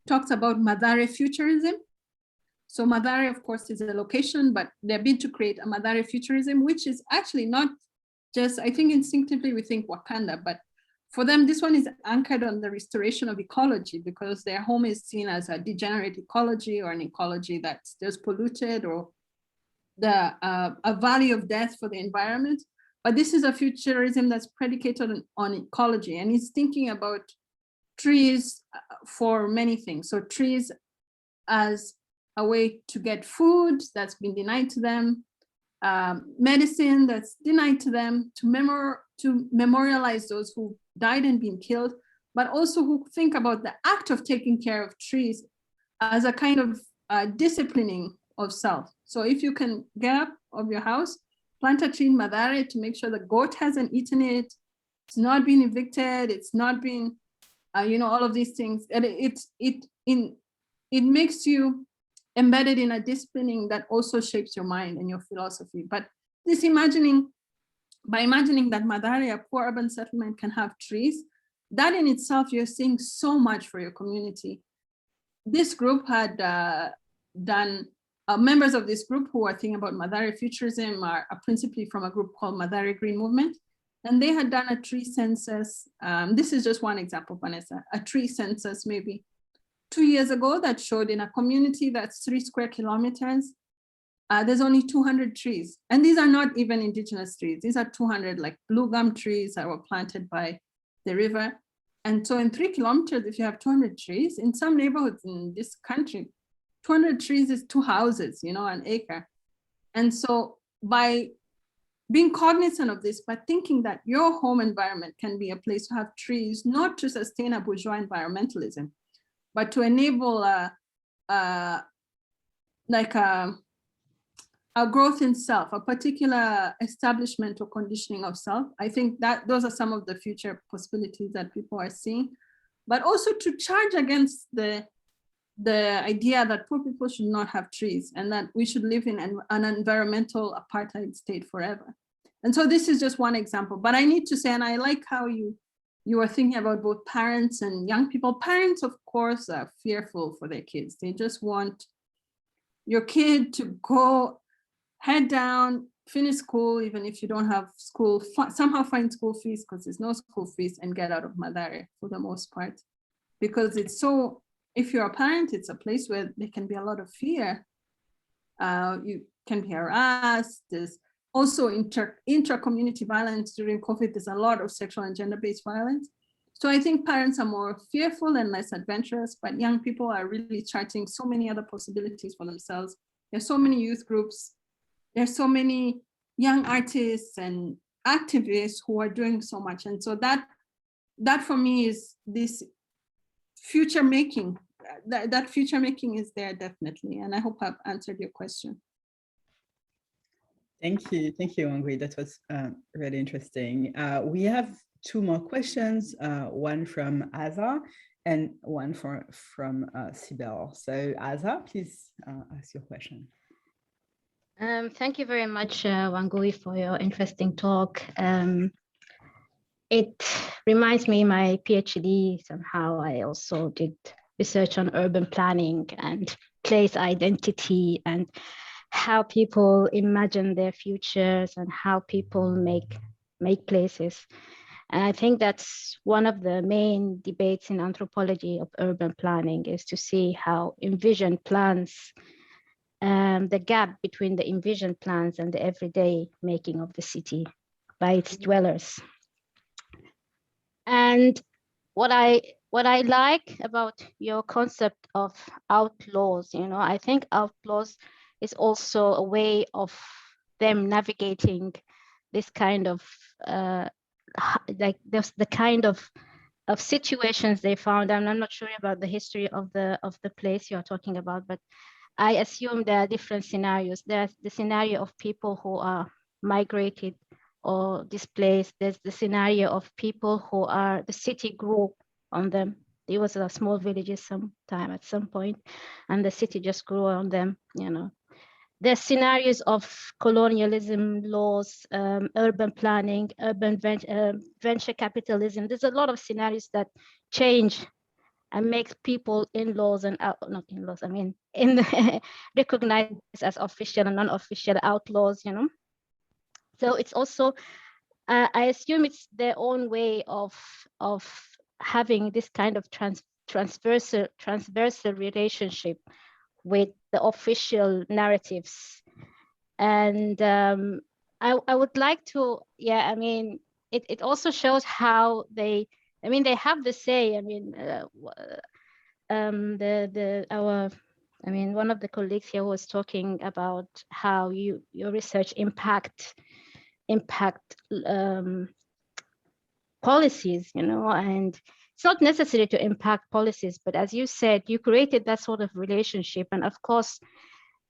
talks about Madari Futurism. So Madari, of course, is a location, but they're bid to create a Madari Futurism, which is actually not just, I think instinctively we think Wakanda, but for them, this one is anchored on the restoration of ecology, because their home is seen as a degenerate ecology, or an ecology that's just polluted, or a valley of death for the environment. But this is a futurism that's predicated on ecology, and it's thinking about trees for many things. So trees as a way to get food that's been denied to them, medicine that's denied to them, to memorialize those who died and been killed, but also who think about the act of taking care of trees as a kind of disciplining of self. So if you can get up of your house, plant a tree in Madari to make sure the goat hasn't eaten it, it's not been evicted, it's not been, all of these things. And it makes you embedded in a disciplining that also shapes your mind and your philosophy. But by imagining that Madari, a poor urban settlement, can have trees, that in itself, you're seeing so much for your community. This group had done, members of this group who are thinking about Madari Futurism are principally from a group called Madari Green Movement. And they had done a tree census. This is just one example, Vanessa, a tree census maybe 2 years ago that showed in a community that's 3 square kilometers, there's only 200 trees. And these are not even indigenous trees. These are 200 like blue gum trees that were planted by the river. And so in 3 kilometers, if you have 200 trees, in some neighborhoods in this country, 200 trees is 2 houses, an acre. And so by being cognizant of this, but thinking that your home environment can be a place to have trees, not to sustain a bourgeois environmentalism, but to enable a growth in self, a particular establishment or conditioning of self. I think that those are some of the future possibilities that people are seeing, but also to charge against the idea that poor people should not have trees and that we should live in an environmental apartheid state forever. And so this is just one example, but I need to say, and I like how you are thinking about both parents and young people. Parents, of course, are fearful for their kids. They just want your kid to go head down, finish school, even if you don't have school, somehow find school fees because there's no school fees and get out of Madari for the most part. Because it's so, if you're a parent, it's a place where there can be a lot of fear. You can be harassed. There's also intra-community violence during COVID. There's a lot of sexual and gender-based violence. So I think parents are more fearful and less adventurous, but young people are really charting so many other possibilities for themselves. There's so many youth groups. There's so many young artists and activists who are doing so much. And so that for me is this future making. That future making is there definitely. And I hope I've answered your question. Thank you, Wangui. That was really interesting. We have 2 more questions, one from Aza and one from Sibel. So Aza, please ask your question. Thank you very much, Wangui, for your interesting talk. It reminds me my PhD, somehow I also did research on urban planning and place identity and how people imagine their futures and how people make places. And I think that's one of the main debates in anthropology of urban planning, is to see how envisioned plans, the gap between the envisioned plans and the everyday making of the city by its dwellers. And what I like about your concept of outlaws, I think outlaws is also a way of them navigating this kind of the kind of situations they found. And I'm not sure about the history of the place you're talking about, but I assume there are different scenarios. There's the scenario of people who are migrated or displaced. There's the scenario of people who are, the city grew on them. It was a small villages at some point, and the city just grew on them, There's scenarios of colonialism, laws, urban planning, urban venture capitalism. There's a lot of scenarios that change and make people recognized as official and non-official outlaws, So it's also, I assume it's their own way of having this kind of transversal relationship with the official narratives. And I would like to, it also shows how they have the say. One of the colleagues here was talking about how your research impact policies, and it's not necessary to impact policies, but as you said, you created that sort of relationship. And of course,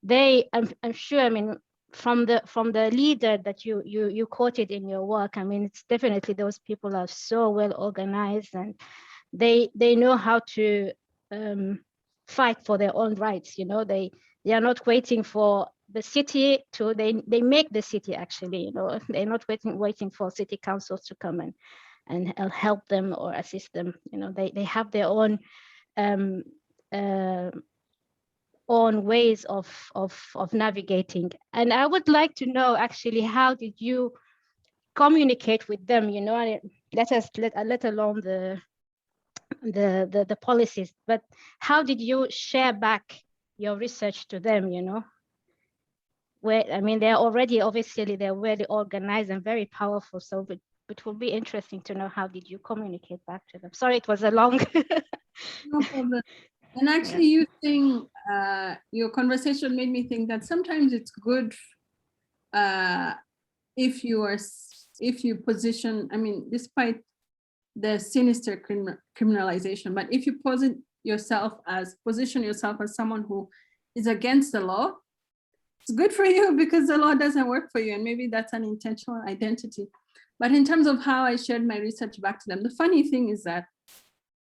I'm sure, I mean, from the leader that you quoted in your work, I mean, it's definitely those people are so well organized, and they know how to fight for their own rights. You know, they are not waiting for the city to, they make the city actually, you know, they're not waiting for city councils to come and help them or assist them. You know, they have their own ways of navigating. And I would like to know actually, how did you communicate with them, you know, let alone the policies, but how did you share back your research to them, you know? Where, I mean, they're already, obviously they're really organized and very powerful, so it will be interesting to know, how did you communicate back to them? Sorry, it was a long No problem. And actually, you think your conversation made me think that sometimes it's good if you position, I mean, despite the sinister criminalization, but if you position yourself as someone who is against the law, it's good for you because the law doesn't work for you, and maybe that's an intentional identity. But in terms of how I shared my research back to them, the funny thing is that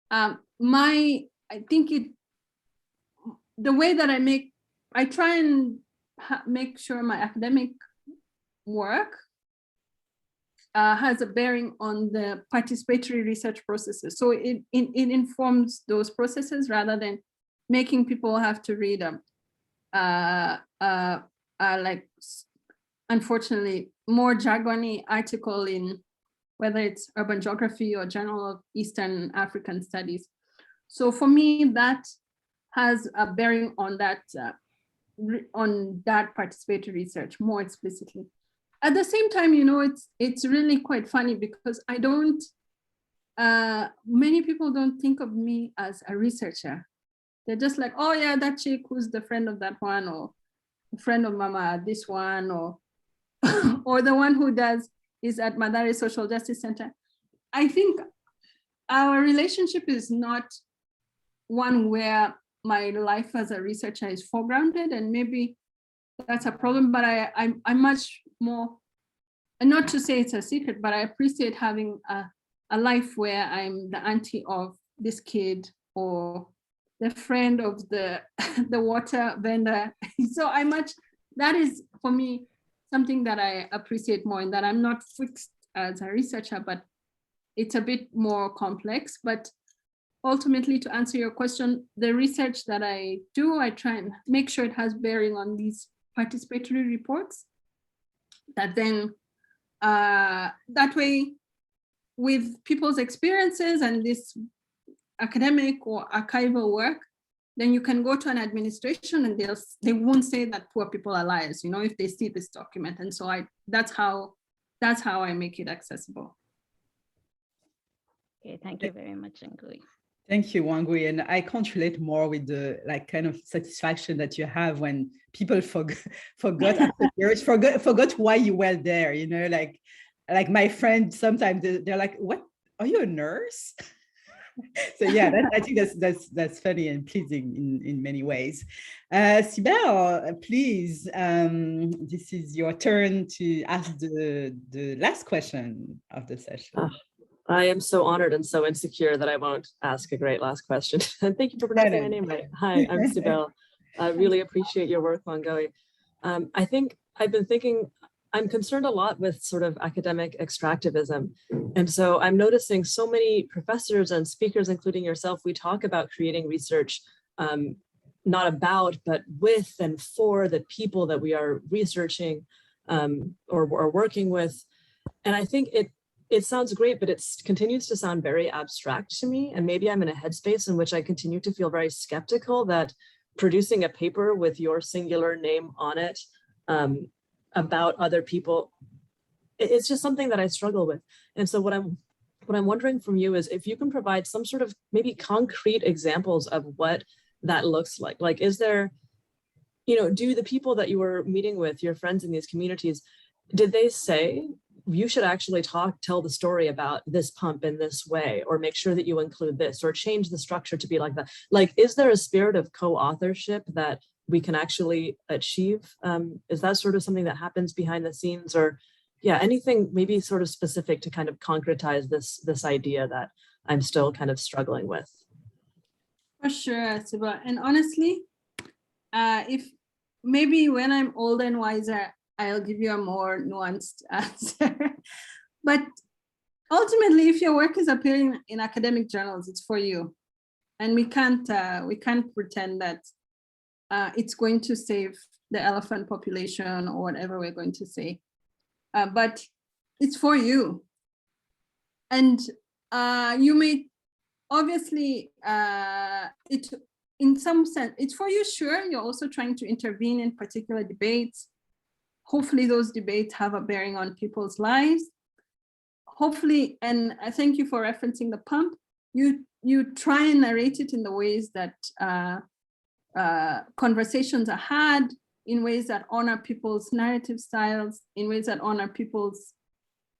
the way that I try and make sure my academic work has a bearing on the participatory research processes. So it informs those processes rather than making people have to read like, unfortunately, more jargony article in whether it's Urban Geography or Journal of Eastern African Studies. So for me, that has a bearing on that participatory research more explicitly. At the same time, you know, it's really quite funny because many people don't think of me as a researcher. They're just like, oh yeah, that chick who's the friend of that one, or friend of Mama this one, or or the one who is at Madari Social Justice Center. I think our relationship is not one where my life as a researcher is foregrounded, and maybe that's a problem, but I'm much more, and not to say it's a secret, but I appreciate having a life where I'm the auntie of this kid or the friend of the water vendor. So that is for me something that I appreciate more, in that I'm not fixed as a researcher, but it's a bit more complex. But ultimately, to answer your question, the research that I do, I try and make sure it has bearing on these participatory reports, that then that way, with people's experiences and this academic or archival work, then you can go to an administration and they won't say that poor people are liars, you know, if they see this document. And so that's how I make it accessible. Okay, thank you very much, Wangui. Thank you, Wangui. And I can't relate more with the kind of satisfaction that you have when people forgot after years, forgot why you were there, you know, like my friend, sometimes they're like, what, are you a nurse? So yeah, I think that's funny and pleasing in many ways. Sibel, please, this is your turn to ask the last question of the session. I am so honored and so insecure that I won't ask a great last question. And thank you for pronouncing my name right. Hi, I'm Sibel. I really appreciate your work, Wangui. I think I've been thinking, I'm concerned a lot with sort of academic extractivism. And so I'm noticing so many professors and speakers, including yourself, we talk about creating research, not about, but with and for the people that we are researching or working with. And I think it sounds great, but it continues to sound very abstract to me. And maybe I'm in a headspace in which I continue to feel very skeptical that producing a paper with your singular name on it about other people, it's just something that I struggle with. And so what I'm wondering from you is if you can provide some sort of maybe concrete examples of what that looks like. Like, is there, you know, do the people that you were meeting with, your friends in these communities, did they say, you should actually tell the story about this pump in this way, or make sure that you include this, or change the structure to be like that? Like, is there a spirit of co-authorship that we can actually achieve? Is that sort of something that happens behind the scenes, or yeah, anything maybe sort of specific to kind of concretize this idea that I'm still kind of struggling with? For sure, Siba. And honestly, if maybe when I'm older and wiser, I'll give you a more nuanced answer. But ultimately, if your work is appearing in academic journals, it's for you. And we can't pretend that it's going to save the elephant population or whatever we're going to say. But it's for you. And you may, obviously, it in some sense, it's for you, sure. You're also trying to intervene in particular debates. Hopefully those debates have a bearing on people's lives. Hopefully, and I thank you for referencing the pump, you try and narrate it in the ways that conversations are had, in ways that honor people's narrative styles, in ways that honor people's,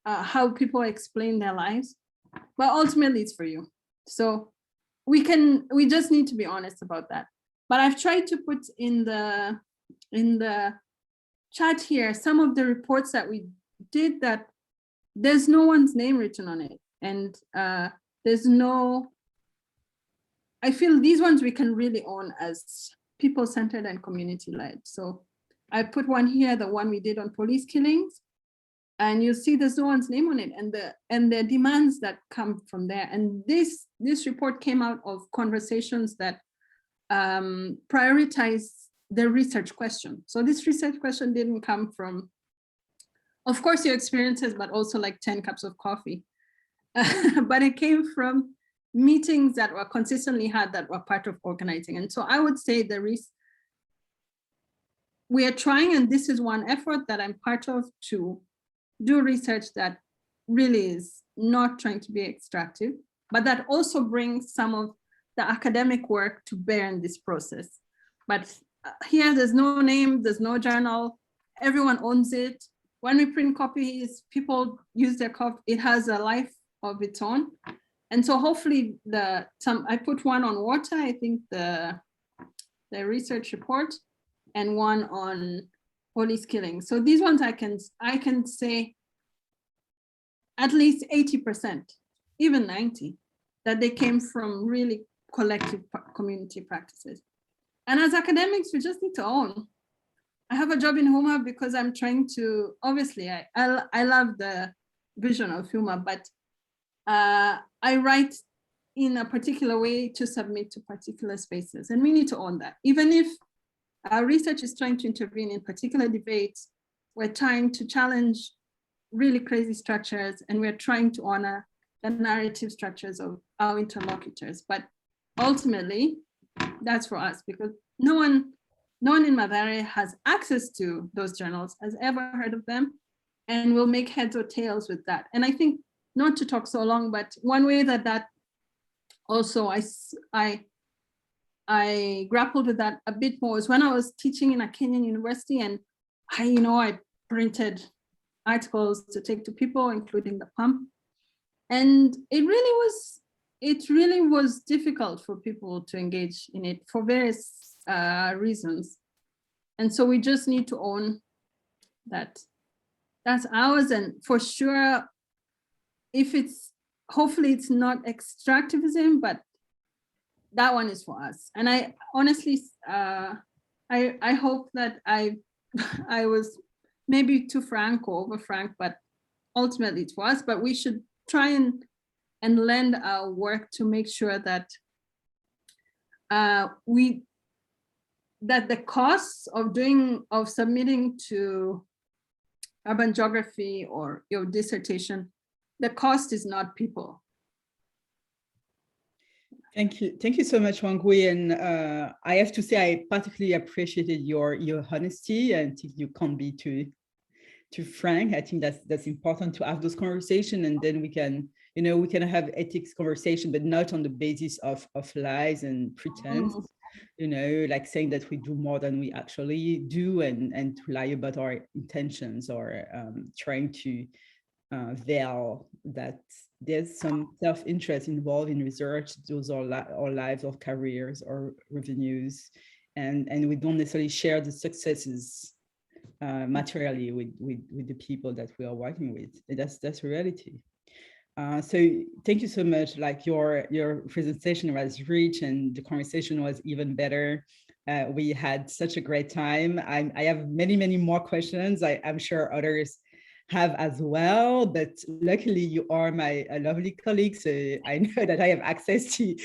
how people explain their lives. But ultimately it's for you. So we just need to be honest about that. But I've tried to put in the chat here some of the reports that we did that there's no one's name written on it. And there's no, I feel these ones we can really own as people-centered and community-led. So I put one here, the one we did on police killings, and you'll see there's no one's name on it, and the demands that come from there. And this report came out of conversations that prioritize the research question. So this research question didn't come from, of course, your experiences, but also like 10 cups of coffee. But it came from meetings that were consistently had that were part of organizing. And so I would say we are trying, and this is one effort that I'm part of, to do research that really is not trying to be extractive, but that also brings some of the academic work to bear in this process. But here there's no name, there's no journal, everyone owns it. When we print copies, people use their copy, it has a life of its own. And so hopefully I put one on water, I think the research report, and one on police killing. So these ones I can say at least 80%, even 90%, that they came from really collective community practices. And as academics, we just need to own. I have a job in Huma because I'm trying to, obviously, I love the vision of Huma, but I write in a particular way to submit to particular spaces, and we need to own that. Even if our research is trying to intervene in particular debates, we're trying to challenge really crazy structures, and we're trying to honor the narrative structures of our interlocutors. But ultimately, that's for us, because no one in Madari has access to those journals, has ever heard of them, and will make heads or tails with that. And I think, not to talk so long, but one way that also I grappled with that a bit more was when I was teaching in a Kenyan university, and I printed articles to take to people, including the pump. And it really was difficult for people to engage in it for various reasons. And so we just need to own that that's ours. And for sure, hopefully it's not extractivism, but that one is for us. And I honestly, I hope that I was maybe too frank or over frank, but ultimately it's for us. But we should try and lend our work to make sure that that the costs of submitting to urban geography or your dissertation, the cost is not people. Thank you so much, Wangui. And I have to say, I particularly appreciated your honesty, and you can't be too frank. I think that's important to have those conversations, and then we can have ethics conversation, but not on the basis of lies and pretense. Like saying that we do more than we actually do, and to lie about our intentions, or trying to veil that there's some self-interest involved in research. Those are our lives or careers or revenues. and we don't necessarily share the successes materially with the people that we are working with. That's reality. So thank you so much. Like your presentation was rich and the conversation was even better. We had such a great time. I have many more questions. I'm sure others have as well, but luckily you are my lovely colleague, so I know that I have access to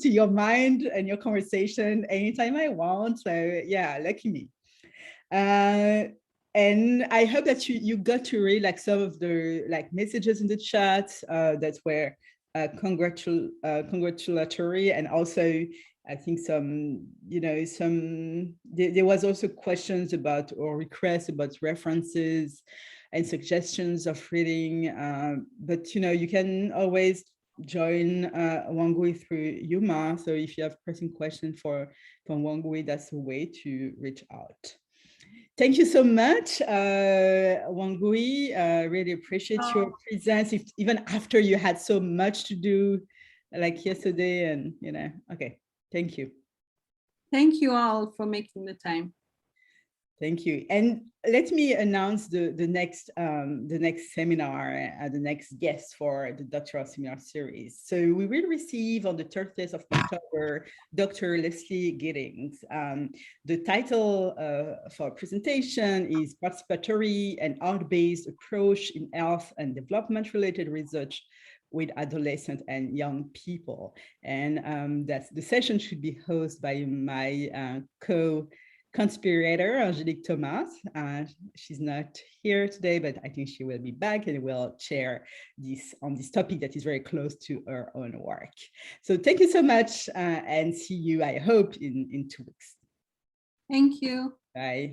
your mind and your conversation anytime I want. So yeah, lucky me. And I hope that you got to read like some of the like messages in the chat that were congratulatory, and also I think some, there was also questions about or requests about references and suggestions of reading. But you can always join Wangui through Yuma. So if you have pressing questions from Wangui, that's a way to reach out. Thank you so much, Wangui. Really appreciate your presence, even after you had so much to do like yesterday, and okay, thank you. Thank you all for making the time. Thank you. And let me announce the next seminar, the next guest for the doctoral seminar series. So we will receive on the 30th of October, Dr. Leslie Giddings. The title for presentation is Participatory and Art-Based Approach in Health and Development-Related Research with Adolescent and Young People. And that's the session should be hosted by my co-conspirator, Angelique Thomas. She's not here today, but I think she will be back and will share on this topic that is very close to her own work. So thank you so much, and see you, I hope, in 2 weeks. Thank you. Bye.